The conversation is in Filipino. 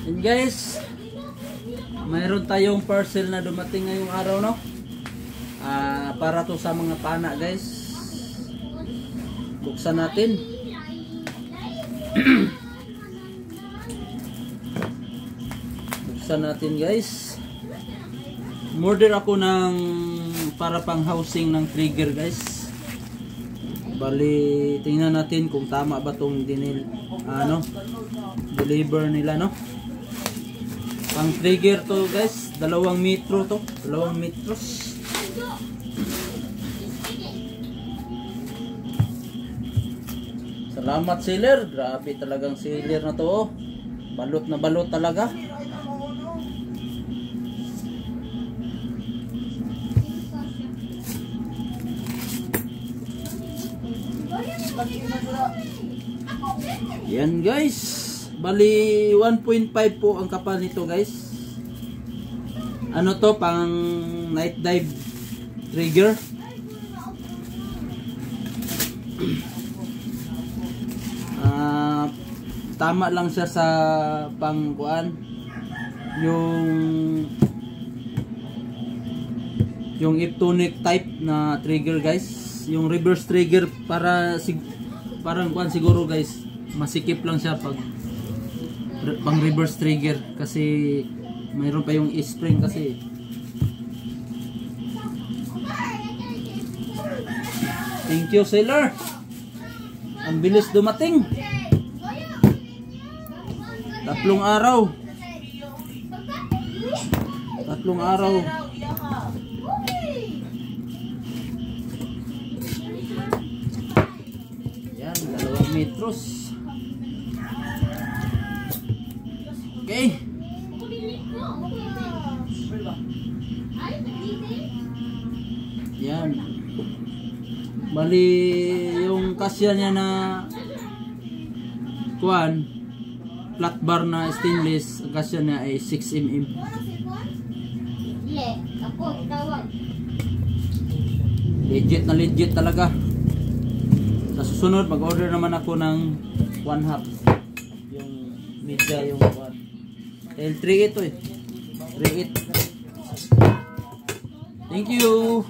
And guys, mayroon tayong parcel na dumating ngayong araw, no? Para to sa mga pana, guys. Buksan natin. Buksan natin, guys. Order ako ng para pang housing ng trigger, guys. Bali, tingnan natin kung tama ba tong deliver nila, no? Pang trigger to, guys. 2 metro to. 2 metros. Salamat seller. Grabe talagang seller na to, oh. Balot na balot talaga. Yan, guys. Bali 1.5 po ang kapal nito, guys. Ano to, pang night dive trigger. Tama lang siya sa pangkuan, yung iptonic type na trigger, guys. Yung reverse trigger parang kuan siguro, guys, masikip lang siya pag pang reverse trigger kasi mayroon pa yung spring kasi. Thank you, seller. Ang bilis dumating. 3 araw. 3 araw. Yan, 2 metros. Okay. Yan. Bali yung kasya niya na kuan, flat bar na stainless, ang kasya niya ay 6 mm. Legit na legit talaga. Sa susunod mag-order naman ako ng 1/2 yung media, yung kuan. L3 ito eh. 3/8. Thank you.